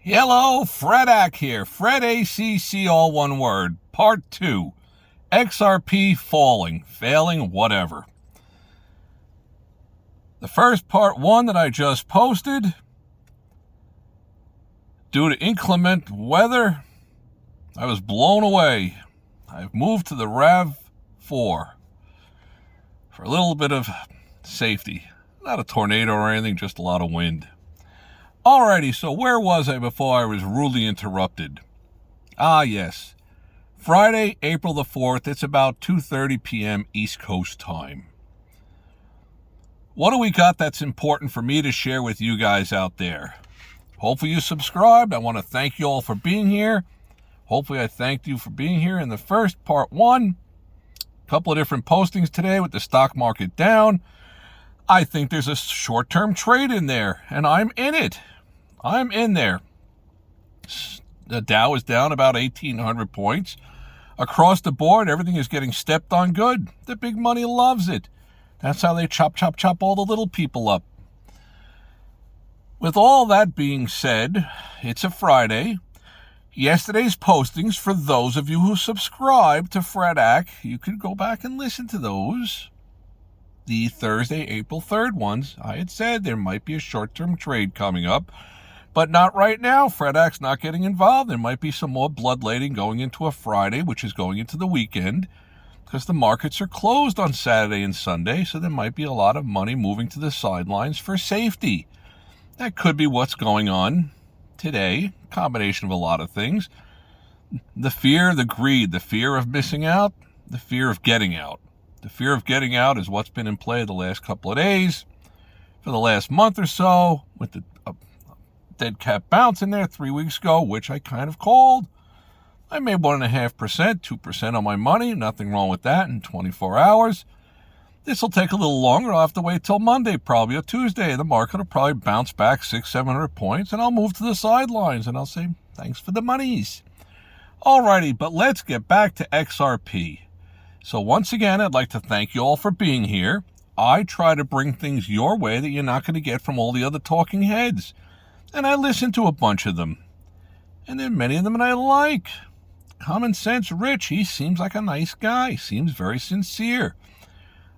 Hello, Fredak here. Fred ACC, all one word. Part 2. XRP falling, failing, whatever. The first part 1 that I just posted, due to inclement weather, I was blown away. I've moved to the RAV4 for a little bit of safety. Not a tornado or anything, just a lot of wind. Alrighty, so where was I before I was rudely interrupted? Ah, yes. Friday, April the 4th, it's about 2:30 p.m. East Coast time. What do we got that's important for me to share with you guys out there? Hopefully you subscribed. I want to thank you all for being here. Hopefully I thanked you for being here in the first part 1. A couple of different postings today with the stock market down. I think there's a short-term trade in there, and I'm in it. I'm in there. The Dow is down about 1,800 points. Across the board, everything is getting stepped on good. The big money loves it. That's how they chop all the little people up. With all that being said, it's a Friday. Yesterday's postings, for those of you who subscribe to Fredak, you could go back and listen to those. The Thursday, April 3rd ones, I had said there might be a short-term trade coming up, but not right now. Fredak's not getting involved. There might be some more bloodletting going into a Friday, which is going into the weekend, because the markets are closed on Saturday and Sunday, so there might be a lot of money moving to the sidelines for safety. That could be what's going on today, a combination of a lot of things. The fear, the greed, the fear of missing out, the fear of getting out. The fear of getting out is what's been in play the last couple of days, for the last month or so, with the dead cat bounce in there 3 weeks ago, which I kind of called. I made 1.5%, 2% on my money. Nothing wrong with that in 24 hours. This will take a little longer. I'll have to wait till Monday, probably, or Tuesday. The market will probably bounce back 600-700 points, and I'll move to the sidelines, and I'll say, thanks for the monies. Alrighty, but let's get back to XRP. So once again, I'd like to thank you all for being here. I try to bring things your way that you're not going to get from all the other talking heads. And I listen to a bunch of them. And there are many of them that I like. Common Sense Rich, he seems like a nice guy. Seems very sincere.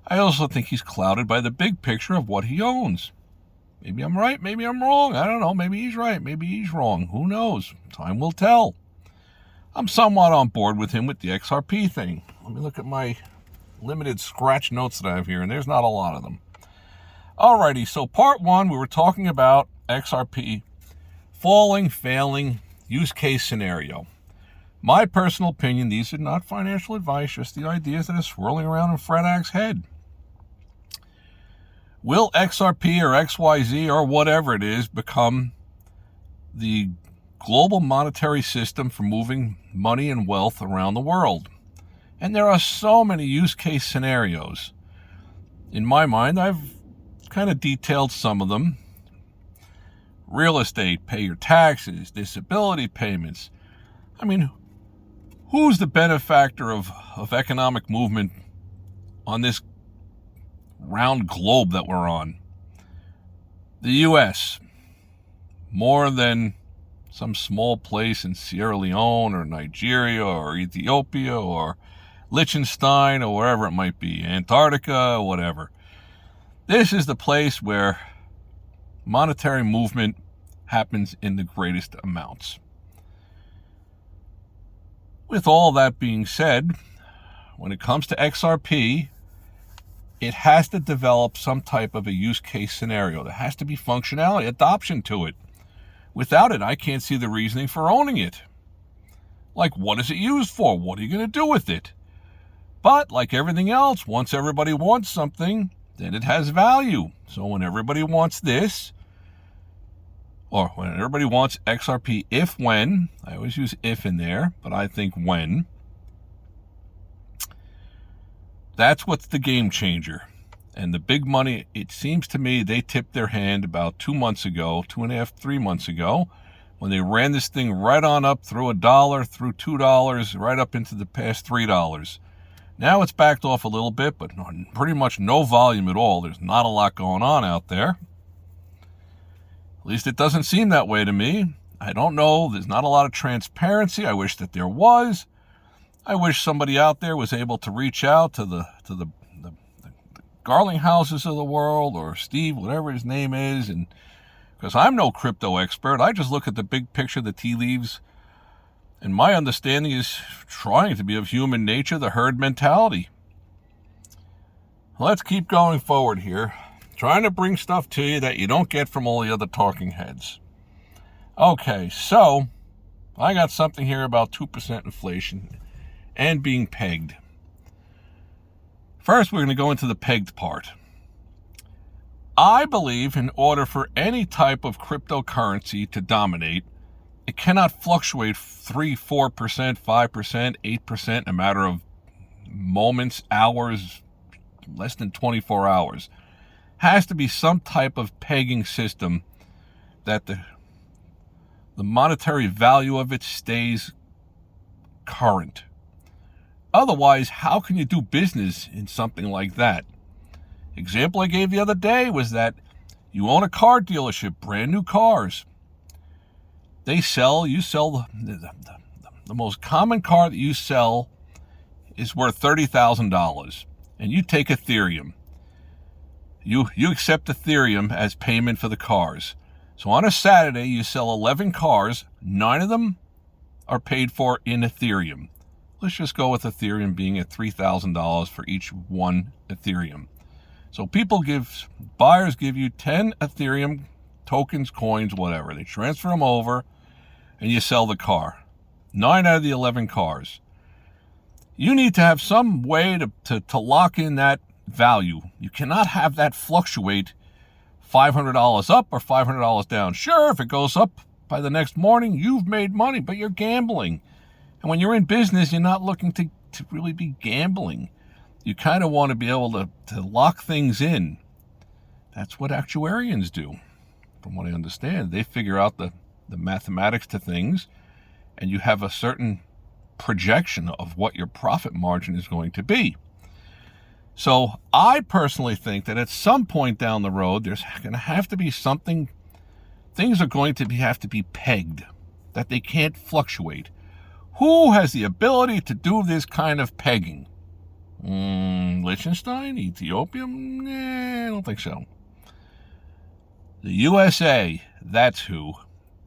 I also think he's clouded by the big picture of what he owns. Maybe I'm right, maybe I'm wrong. I don't know. Maybe he's right, maybe he's wrong. Who knows? Time will tell. I'm somewhat on board with him with the XRP thing. Let me look at my limited scratch notes that I have here, and there's not a lot of them. Alrighty, so part 1, we were talking about XRP falling, failing, use case scenario. My personal opinion, these are not financial advice, just the ideas that are swirling around in Fredak's head. Will XRP or XYZ or whatever it is become the global monetary system for moving money and wealth around the world? And there are so many use case scenarios. In my mind, I've kind of detailed some of them. Real estate, pay your taxes, disability payments. I mean, who's the benefactor of economic movement on this round globe that we're on? The U.S. More than some small place in Sierra Leone or Nigeria or Ethiopia or Liechtenstein or wherever it might be, Antarctica or whatever. This is the place where monetary movement happens in the greatest amounts. With all that being said, when it comes to XRP, it has to develop some type of a use case scenario. There has to be functionality, adoption to it. Without it, I can't see the reasoning for owning it. Like, what is it used for? What are you going to do with it? But like everything else, once everybody wants something, then it has value. So when everybody wants this, or when everybody wants XRP, when, I always use if in there, but I think when, that's what's the game changer. And the big money, it seems to me, they tipped their hand about 2 months ago, 2.5, 3 months ago, when they ran this thing right on up through $1, through $2, right up into the past $3. Now it's backed off a little bit, but pretty much no volume at all. There's not a lot going on out there. At least it doesn't seem that way to me. I don't know. There's not a lot of transparency. I wish that there was. I wish somebody out there was able to reach out to the Garlinghouses of the world, or Steve, whatever his name is, and because I'm no crypto expert, I just look at the big picture, the tea leaves, and my understanding is trying to be of human nature, the herd mentality. Let's keep going forward here, trying to bring stuff to you that you don't get from all the other talking heads. Okay, so I got something here about 2% inflation and being pegged. First, we're going to go into the pegged part. I believe in order for any type of cryptocurrency to dominate, it cannot fluctuate 3, 4%, 5%, 8% in a matter of moments, hours, less than 24 hours. Has to be some type of pegging system that the monetary value of it stays current. Otherwise, how can you do business in something like that? Example I gave the other day was that you own a car dealership, brand new cars. You sell the most common car that you sell is worth $30,000, and you take Ethereum. You accept Ethereum as payment for the cars. So on a Saturday, you sell 11 cars, 9 of them are paid for in Ethereum. Let's just go with Ethereum being at $3,000 for each one Ethereum. So buyers give you 10 Ethereum tokens, coins, whatever. They transfer them over and you sell the car. 9 out of the 11 cars. You need to have some way to lock in that value. You cannot have that fluctuate $500 up or $500 down. Sure, if it goes up by the next morning, you've made money, but you're gambling. And when you're in business, you're not looking to really be gambling. You kind of want to be able to lock things in. That's what actuarians do, from what I understand. They figure out the mathematics to things, and you have a certain projection of what your profit margin is going to be. So I personally think that at some point down the road, there's going to have to be something. Things are going to have to be pegged, that they can't fluctuate. Who has the ability to do this kind of pegging? Liechtenstein? Ethiopia? I don't think so. The USA, that's who.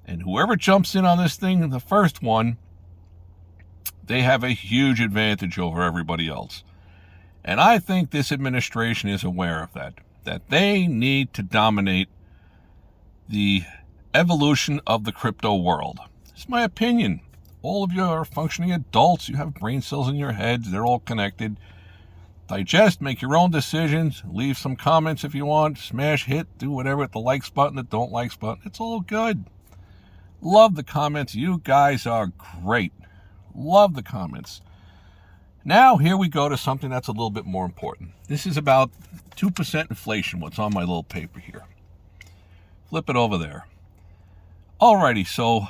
And whoever jumps in on this thing, the first one, they have a huge advantage over everybody else. And I think this administration is aware of that they need to dominate the evolution of the crypto world. It's my opinion. All of you are functioning adults. You have brain cells in your heads. They're all connected. Digest, make your own decisions. Leave some comments if you want. Smash, hit, do whatever with the likes button, the don't likes button. It's all good. Love the comments. You guys are great. Love the comments. Now, here we go to something that's a little bit more important. This is about 2% inflation, what's on my little paper here. Flip it over there. Alrighty, so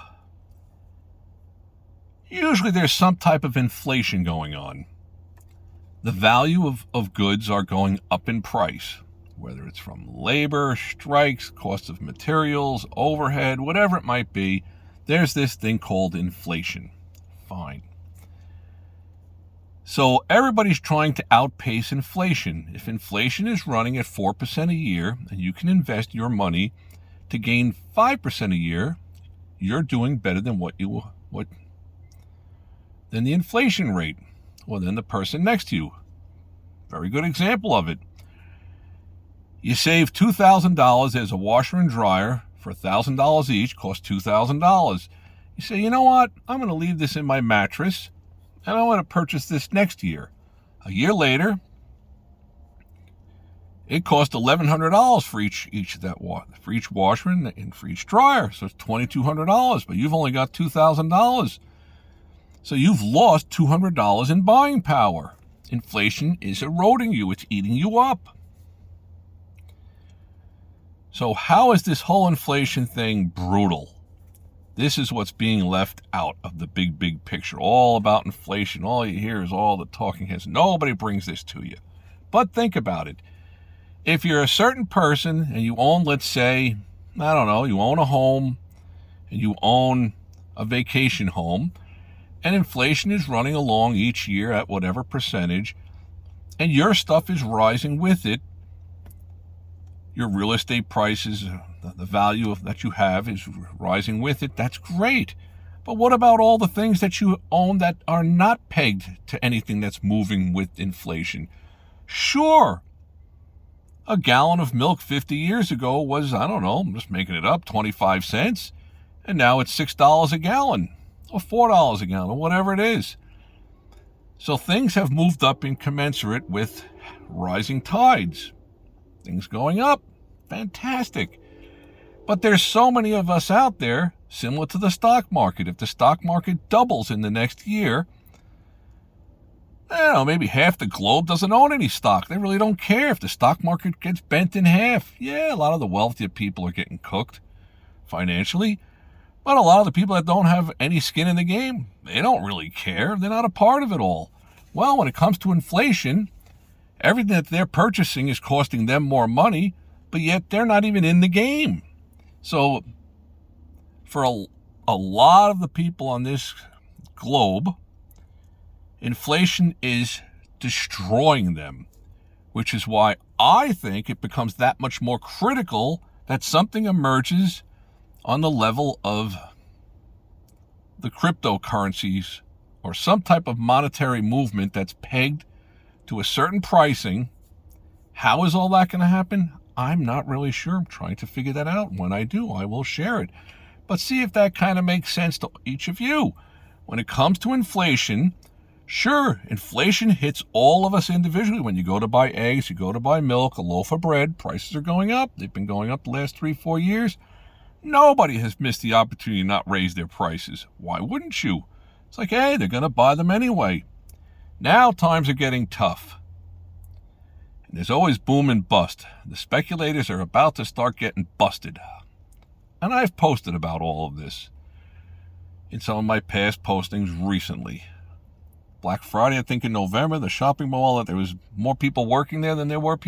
usually there's some type of inflation going on. The value of goods are going up in price, whether it's from labor, strikes, cost of materials, overhead, whatever it might be. There's this thing called inflation. Fine. So everybody's trying to outpace inflation. If inflation is running at 4% a year and you can invest your money to gain 5% a year, you're doing better than than the inflation rate. Well, then the person next to you. Very good example of it. You save $2,000 as a washer and dryer for $1,000 each, cost $2,000. You say, you know what? I'm going to leave this in my mattress and I want to purchase this next year. A year later, it cost $1,100 for each washer and for each dryer. So it's $2,200, but you've only got $2,000. So you've lost $200 in buying power. Inflation is eroding you. It's eating you up. So how is this whole inflation thing brutal? This is what's being left out of the big picture. All about inflation. All you hear is all the talking heads. Nobody brings this to you. But think about it. If you're a certain person and you own, let's say, I don't know, you own a home and you own a vacation home, and inflation is running along each year at whatever percentage, and your stuff is rising with it, your real estate prices, the value that you have is rising with it, that's great. But what about all the things that you own that are not pegged to anything that's moving with inflation? Sure, a gallon of milk 50 years ago was, I don't know, I'm just making it up, 25 cents. And now it's $6 a gallon or $4 a gallon or whatever it is. So things have moved up in commensurate with rising tides. Things going up. Fantastic. But there's so many of us out there, similar to the stock market. If the stock market doubles in the next year, I don't know, maybe half the globe doesn't own any stock. They really don't care if the stock market gets bent in half. Yeah, a lot of the wealthier people are getting cooked financially. But a lot of the people that don't have any skin in the game, they don't really care. They're not a part of it all. Well, when it comes to inflation, everything that they're purchasing is costing them more money, but yet they're not even in the game. So for a lot of the people on this globe, inflation is destroying them, which is why I think it becomes that much more critical that something emerges on the level of the cryptocurrencies or some type of monetary movement that's pegged to a certain pricing. How is all that going to happen? I'm not really sure. I'm trying to figure that out. When I do, I will share it. But see if that kind of makes sense to each of you. When it comes to inflation, sure, inflation hits all of us individually. When you go to buy eggs, you go to buy milk, a loaf of bread, prices are going up. They've been going up the last 3-4 years. Nobody has missed the opportunity to not raise their prices. Why wouldn't you? It's like, hey, they're going to buy them anyway. Now times are getting tough. And there's always boom and bust. The speculators are about to start getting busted. And I've posted about all of this in some of my past postings recently. Black Friday, I think in November, the shopping mall, there was more people working there than there were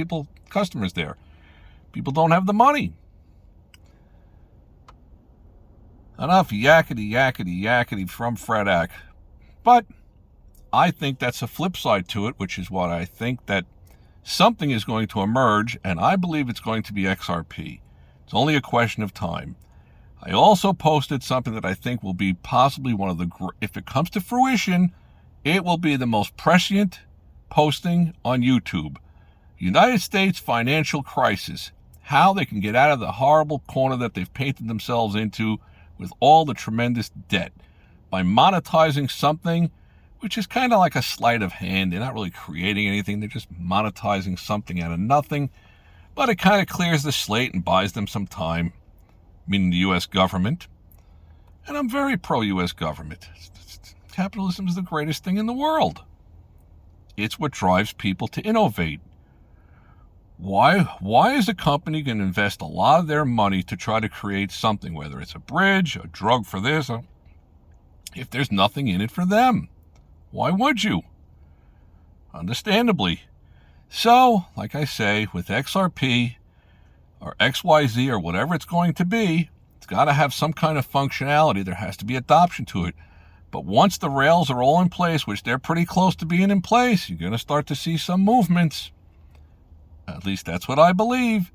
customers there. People don't have the money. Enough yakety from Fred Ack. But I think that's a flip side to it, which is what I think that something is going to emerge, and I believe it's going to be XRP. It's only a question of time. I also posted something that I think will be possibly one of the, if it comes to fruition, it will be the most prescient posting on YouTube. United States financial crisis. How they can get out of the horrible corner that they've painted themselves into with all the tremendous debt by monetizing something which is kind of like a sleight of hand. They're not really creating anything. They're just monetizing something out of nothing. But it kind of clears the slate and buys them some time, meaning the U.S. government. And I'm very pro-U.S. government. Capitalism is the greatest thing in the world. It's what drives people to innovate. Why is a company going to invest a lot of their money to try to create something, whether it's a bridge, a drug for this, if there's nothing in it for them? Why would you? Understandably. So, like I say, with XRP or XYZ or whatever it's going to be, it's got to have some kind of functionality. There has to be adoption to it. But once the rails are all in place, which they're pretty close to being in place, you're going to start to see some movements. At least that's what I believe.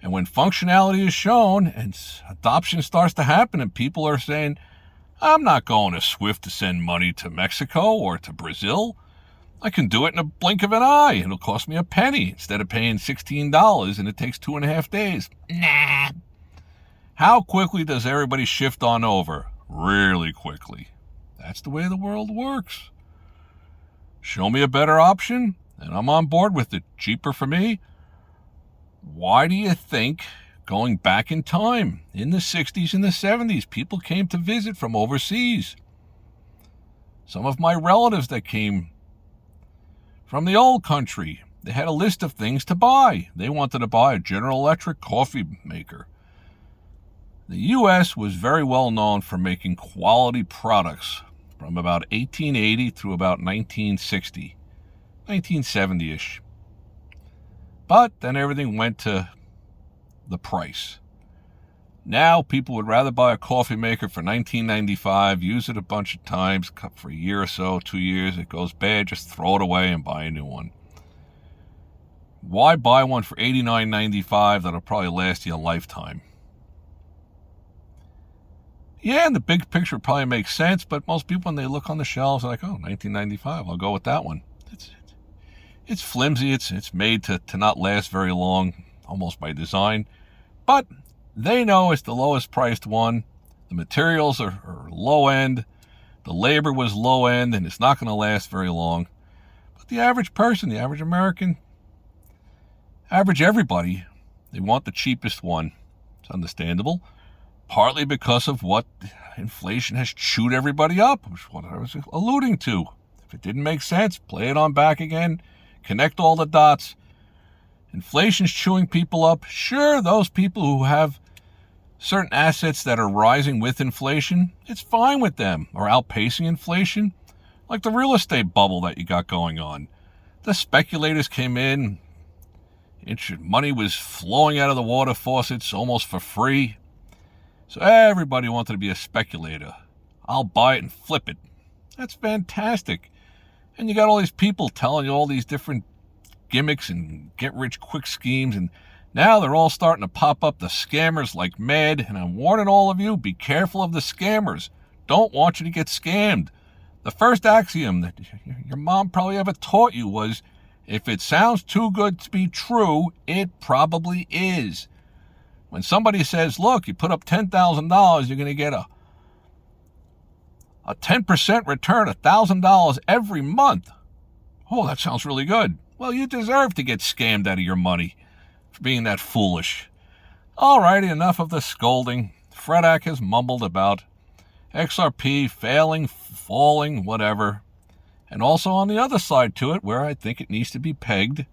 And when functionality is shown and adoption starts to happen and people are saying, I'm not going to SWIFT to send money to Mexico or to Brazil. I can do it in a blink of an eye. It'll cost me a penny instead of paying $16 and it takes 2.5 days. Nah. How quickly does everybody shift on over? Really quickly. That's the way the world works. Show me a better option, and I'm on board with it. Cheaper for me. Why do you think, going back in time, in the 60s and the 70s, people came to visit from overseas? Some of my relatives that came from the old country, they had a list of things to buy. They wanted to buy a General Electric coffee maker. The U.S. was very well known for making quality products from about 1880 through about 1960, 1970-ish. But then everything went to the price. Now people would rather buy a coffee maker for $19.95, use it a bunch of times, for a year or so, 2 years, it goes bad, just throw it away and buy a new one. Why buy one for $89.95 that'll probably last you a lifetime? Yeah, in the big picture it probably makes sense, but most people, when they look on the shelves, are like, oh, $19.95, I'll go with that one. It's flimsy, it's made to not last very long, almost by design, but they know it's the lowest priced one. The materials are low end, the labor was low end, and it's not going to last very long. But the average person, the average American, average everybody, they want the cheapest one. It's understandable, partly because of what inflation has chewed everybody up, which is what I was alluding to. If it didn't make sense, play it on back again, connect all the dots. Inflation's chewing people up. Sure, those people who have certain assets that are rising with inflation, it's fine with them, or outpacing inflation, like the real estate bubble that you got going on. The speculators came in, money was flowing out of the water faucets almost for free. So everybody wanted to be a speculator. I'll buy it and flip it. That's fantastic. And you got all these people telling you all these different gimmicks and get-rich-quick schemes, and now they're all starting to pop up, the scammers, like mad. And I'm warning all of you, be careful of the scammers. Don't want you to get scammed. The first axiom that your mom probably ever taught you was, if it sounds too good to be true, it probably is. When somebody says, look, you put up $10,000, you're going to get a 10% return, $1,000 every month. Oh, that sounds really good. Well, you deserve to get scammed out of your money for being that foolish. Alrighty, enough of the scolding. Fredak has mumbled about XRP failing, falling, whatever. And also on the other side to it, where I think it needs to be pegged.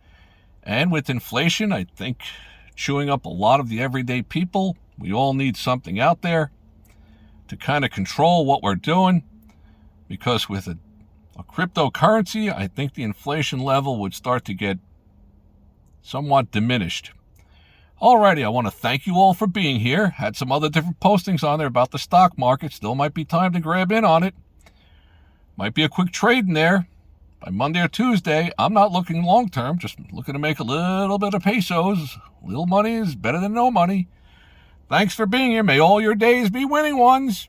And with inflation, I think chewing up a lot of the everyday people, we all need something out there to kind of control what we're doing. Because with a cryptocurrency, I think the inflation level would start to get somewhat diminished. Alrighty, I want to thank you all for being here. Had some other different postings on there about the stock market. Still might be time to grab in on it. Might be a quick trade in there. By Monday or Tuesday, I'm not looking long term, just looking to make a little bit of pesos. Little money is better than no money. Thanks for being here. May all your days be winning ones.